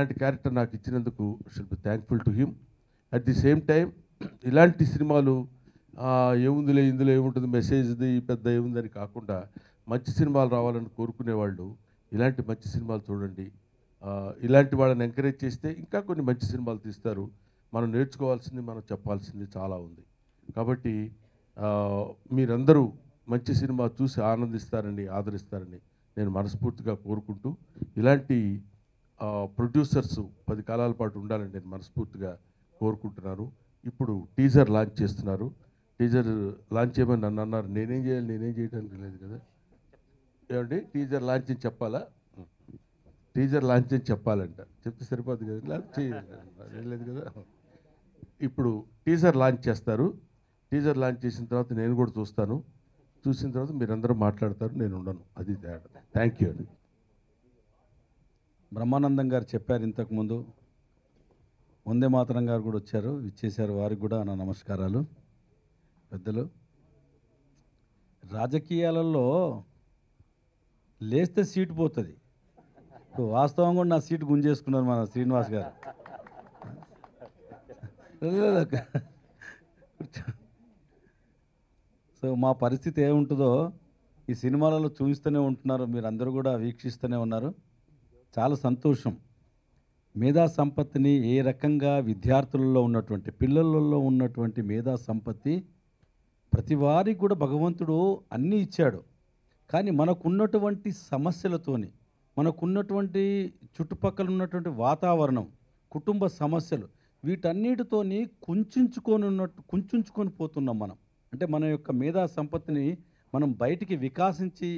అలాంటి క్యారెక్టర్ నాకు ఇచ్చినందుకు should be thankful to him. At the same time ఇలాంటి సినిమాలు ఏముందిలే ఇందులో ఏముంటుంది మెసేజ్ది పెద్ద ఏముందని కాకుండా మంచి సినిమాలు రావాలని కోరుకునేవాళ్ళు ఇలాంటి మంచి సినిమాలు చూడండి. ఇలాంటి వాళ్ళని ఎంకరేజ్ చేస్తే ఇంకా కొన్ని మంచి సినిమాలు తీస్తారు. మనం నేర్చుకోవాల్సింది, మనం చెప్పాల్సింది చాలా ఉంది. కాబట్టి మీరందరూ మంచి సినిమా చూసి ఆనందిస్తారని, ఆదరిస్తారని నేను మనస్ఫూర్తిగా కోరుకుంటూ, ఇలాంటి ప్రొడ్యూసర్స్ 10 కాలాల పాటు ఉండాలని నేను మనస్ఫూర్తిగా కోరుకుంటున్నాను. ఇప్పుడు టీజర్ లాంచ్ చేస్తున్నారు. టీజర్ లాంచ్ చేయమని నన్ను అన్నారు. నేనేం చేయాలి? నేనేం చేయడానికి లేదు కదా. ఏమండి టీజర్ లాంచ్ అని చెప్పాలా? టీజర్ లాంచ్ అని చెప్పాలంట. చెప్తే సరిపోదు కదా, లేదు కదా. ఇప్పుడు టీజర్ లాంచ్ చేస్తారు. టీజర్ లాంచ్ చేసిన తర్వాత నేను కూడా చూస్తాను. చూసిన తర్వాత మీరందరూ మాట్లాడతారు, నేను ఉండను. అది తేడా. థ్యాంక్ యూ అండి. బ్రహ్మానందం గారు చెప్పారు ఇంతకుముందు. వందే మాతరం గారు కూడా వచ్చారు, ఇచ్చేశారు. వారికి కూడా నా నమస్కారాలు. పెద్దలు, రాజకీయాలలో లేస్తే సీటు పోతుంది. ఇప్పుడు వాస్తవంగా కూడా నా సీటు గుంజేసుకున్నారు మన శ్రీనివాస్ గారు. సో మా పరిస్థితి ఏముంటుందో ఈ సినిమాలలో చూపిస్తూనే ఉంటున్నారు, మీరందరూ కూడా వీక్షిస్తూనే ఉన్నారు. చాలా సంతోషం. మేధా సంపత్తిని ఏ రకంగా విద్యార్థులలో ఉన్నటువంటి పిల్లలలో ఉన్నటువంటి మేధా సంపత్తి ప్రతి వారికి కూడా భగవంతుడు అన్నీ ఇచ్చాడు. కానీ మనకున్నటువంటి సమస్యలతోని, మనకున్నటువంటి చుట్టుపక్కల ఉన్నటువంటి వాతావరణం, కుటుంబ సమస్యలు, వీటన్నిటితోని కుంచుకొని పోతున్నాం మనం. అంటే మన యొక్క మేధా సంపత్తిని మనం బయటికి వికాసించి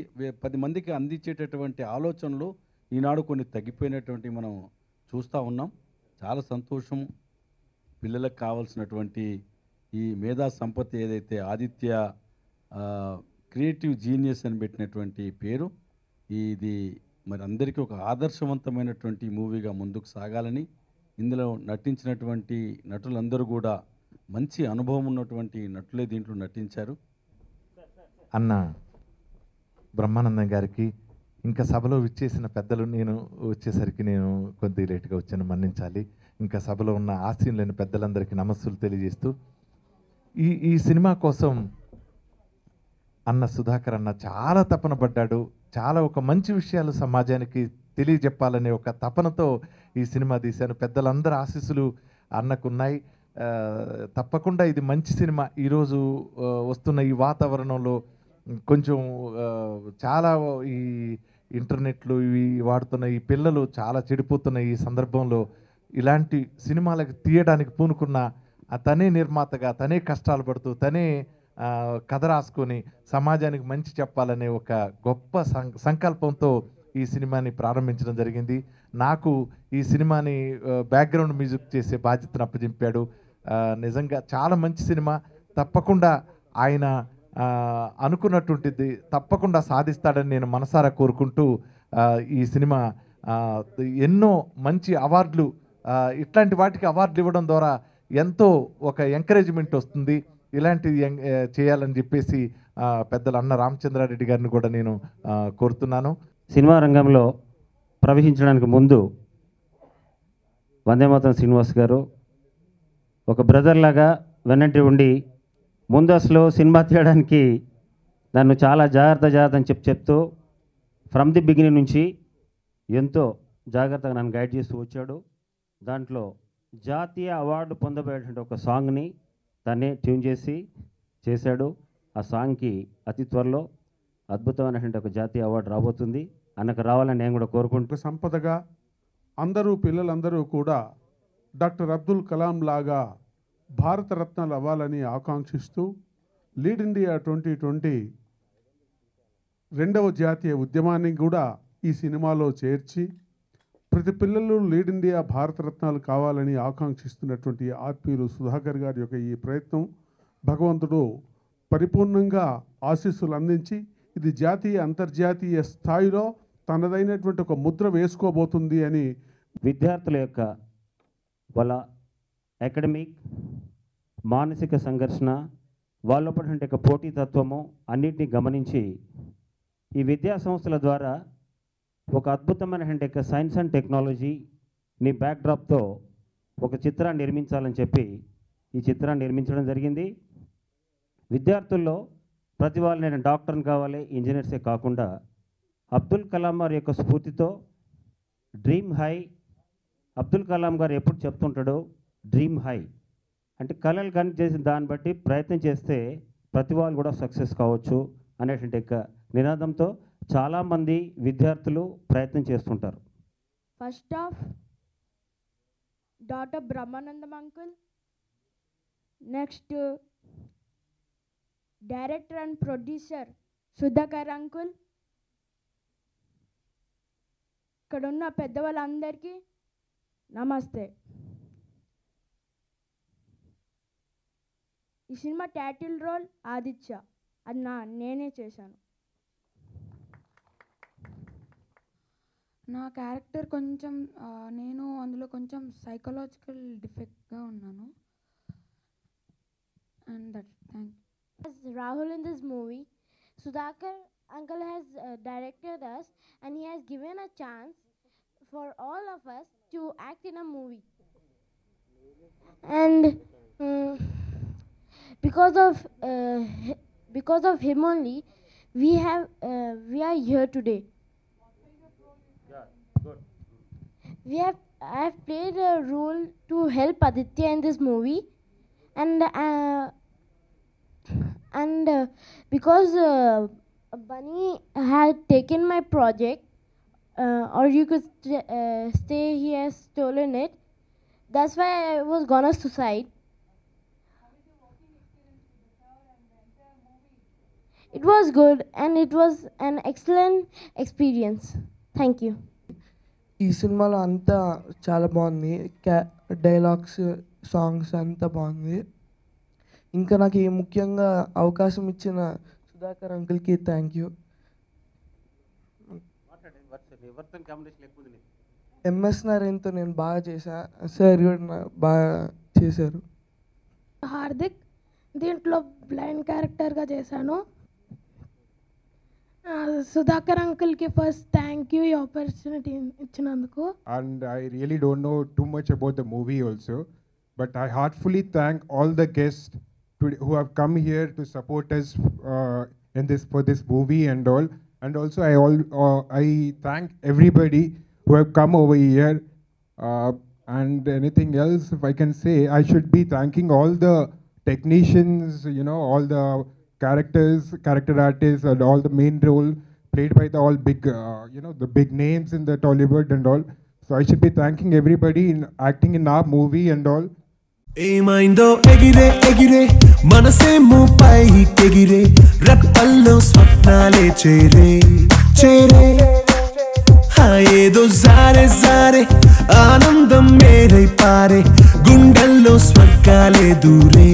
10 మందికి అందించేటటువంటి ఆలోచనలు ఈనాడు కొన్ని తగ్గిపోయినటువంటి మనం చూస్తూ ఉన్నాం. చాలా సంతోషం. పిల్లలకు కావాల్సినటువంటి ఈ మేధా సంపత్తి ఏదైతే ఆదిత్య క్రియేటివ్ జీనియస్ అని పెట్టినటువంటి పేరు, ఇది మరి అందరికీ ఒక ఆదర్శవంతమైనటువంటి మూవీగా ముందుకు సాగాలని, ఇందులో నటించినటువంటి నటులందరూ కూడా మంచి అనుభవం ఉన్నటువంటి నటులే దీంట్లో నటించారు. అన్న బ్రహ్మానందం గారికి, ఇంకా సభలో విచ్చేసిన పెద్దలు, నేను వచ్చేసరికి నేను కొద్దిగా లేటుగా వచ్చాను, మన్నించాలి. ఇంకా సభలో ఉన్న ఆశీనులైన పెద్దలందరికీ నమస్సులు తెలియజేస్తూ, ఈ సినిమా కోసం అన్న సుధాకర్ అన్న చాలా తపన పడ్డాడు. చాలా ఒక మంచి విషయాలు సమాజానికి తెలియజెప్పాలనే ఒక తపనతో ఈ సినిమా తీశాను. పెద్దలందరి ఆశీస్సులు అన్నకున్నాయి. తప్పకుండా ఇది మంచి సినిమా. ఈరోజు వస్తున్న ఈ వాతావరణంలో కొంచెం చాలా ఈ ఇంటర్నెట్లు ఇవి వాడుతున్న ఈ పిల్లలు చాలా చెడిపోతున్న ఈ సందర్భంలో ఇలాంటి సినిమాలకు తీయడానికి పూనుకున్న తనే నిర్మాతగా, తనే కష్టాలు పడుతూ, తనే కథ రాసుకొని సమాజానికి మంచి చెప్పాలనే ఒక గొప్ప సంకల్పంతో ఈ సినిమాని ప్రారంభించడం జరిగింది. నాకు ఈ సినిమాని బ్యాక్గ్రౌండ్ మ్యూజిక్ చేసే బాధ్యతను అప్పచెప్పాడు. నిజంగా చాలా మంచి సినిమా. తప్పకుండా ఆయన అనుకున్నటువంటిది తప్పకుండా సాధిస్తాడని నేను మనసారా కోరుకుంటూ, ఈ సినిమా ఎన్నో మంచి అవార్డులు, ఇట్లాంటి వాటికి అవార్డులు ఇవ్వడం ద్వారా ఎంతో ఒక ఎంకరేజ్మెంట్ వస్తుంది. ఇలాంటిది చేయాలని చెప్పేసి పెద్దలు అన్న రామచంద్రారెడ్డి గారిని కూడా నేను కోరుతున్నాను. సినిమా రంగంలో ప్రవేశించడానికి ముందు వందేమాతరం శ్రీనివాస్ గారు ఒక బ్రదర్ లాగా వెన్నంటి ఉండి ముందస్తులో సినిమా తీయడానికి నన్ను చాలా జాగ్రత్త అని చెప్తూ ఫ్రమ్ ది బిగినింగ్ నుంచి ఎంతో జాగ్రత్తగా నన్ను గైడ్ చేస్తూ వచ్చాడు. దాంట్లో జాతీయ అవార్డు పొందబోయేటువంటి ఒక సాంగ్ని తనే ట్యూన్ చేశాడు. ఆ సాంగ్కి అతి త్వరలో అద్భుతమైనటువంటి ఒక జాతీయ అవార్డు రాబోతుంది. అన్నకు రావాలని నేను కూడా కోరుకుంటూ, సంపదగా పిల్లలందరూ కూడా డాక్టర్ అబ్దుల్ కలాం లాగా భారతరత్నాలు అవ్వాలని ఆకాంక్షిస్తూ లీడ్ ఇండియా 2020 2వ జాతీయ ఉద్యమాన్ని కూడా ఈ సినిమాలో చేర్చి ప్రతి పిల్లలు లీడ్ ఇండియా భారతరత్నాలు కావాలని ఆకాంక్షిస్తున్నటువంటి ఆత్మీయులు సుధాకర్ గారి యొక్క ఈ ప్రయత్నం భగవంతుడు పరిపూర్ణంగా ఆశీస్సులు అందించి ఇది జాతీయ అంతర్జాతీయ స్థాయిలో తనదైనటువంటి ఒక ముద్ర వేసుకోబోతుంది అని విద్యార్థుల యొక్క వాళ్ళ అకాడమిక్ మానసిక సంఘర్షణ, వాళ్ళ పడినటువంటి పోటీతత్వము అన్నింటినీ గమనించి ఈ విద్యా సంస్థల ద్వారా ఒక అద్భుతమైనటువంటి సైన్స్ అండ్ టెక్నాలజీ నీ బ్యాక్డ్రాప్తో ఒక చిత్రాన్ని నిర్మించాలని చెప్పి ఈ చిత్రాన్ని నిర్మించడం జరిగింది. విద్యార్థుల్లో ప్రతి వాళ్ళు నేను డాక్టర్ని కావాలి, ఇంజనీర్సే కాకుండా అబ్దుల్ కలాం గారి యొక్క స్ఫూర్తితో డ్రీమ్ హై, అబ్దుల్ కలాం గారు ఎప్పుడు చెప్తుంటాడో డ్రీమ్ హై అంటే కళలు కానీ చేసిన దాన్ని బట్టి ప్రయత్నం చేస్తే ప్రతి వాళ్ళు కూడా సక్సెస్ కావచ్చు అనేటువంటి నినాదంతో చాలామంది విద్యార్థులు ప్రయత్నం చేస్తుంటారు. First of doctor Brahmanandam uncle, next director and producer Sudhakar uncle, ఇక్కడ ఉన్న పెద్దవాళ్ళందరికీ నమస్తే. ఈ సినిమా టైటిల్ రోల్ ఆదిత్య, అది నేనే చేశాను. నా క్యారెక్టర్ కొంచెం నేను అందులో కొంచెం సైకలాజికల్ డిఫెక్ట్గా ఉన్నాను. And that thank you. As Rahul in this movie, Sudhakar uncle has directed us and he has given a chance for all of us to act in a movie. And because of him only we are here today. I have played a role to help Aditya in this movie, and because Bunny had taken my project, or you could say he has stolen it. That's why I was gonna suicide. It was good and it was an excellent experience. Thank you. ఈ సినిమాలో అంతా చాలా బాగుంది, dialogues, songs అంతా బాగుంది. ఇంకా నాకు ఈ ముఖ్యంగా అవకాశం ఇచ్చిన సుధాకర్ అంకుల్కి థ్యాంక్ యూ. ఎంఎస్ నారాయణతో నేను బాగా చేశా, సార్ కూడా బాగా చేశారు. హార్దిక్, దీంట్లో బ్లైండ్ క్యారెక్టర్గా చేశాను. సుధాకర్ అంకుల్కి ఫస్ట్ థ్యాంక్ యూ ఈ ఆపర్చునిటీ ఇచ్చినందుకు. And I really don't know too much about the movie also, but I heartfully thank all the guests today who have come here to support us for this movie and all. And also I thank everybody who have come over here. And anything else, if I can say, I should be thanking all the technicians, all the character artists, and all the main role played by the all big, the big names in the Tollywood and all. So I should be thanking everybody in acting in our movie and all. ఏమైందో ఎగిరే ఎగిరే మనసేమో పైకెగిరే రెప్పల్లో స్వప్నాలే చేరే చేరే ఏదో జారే జారే ఆనందం మేరై పారే గుండెల్లో స్వర్గాలే దూరే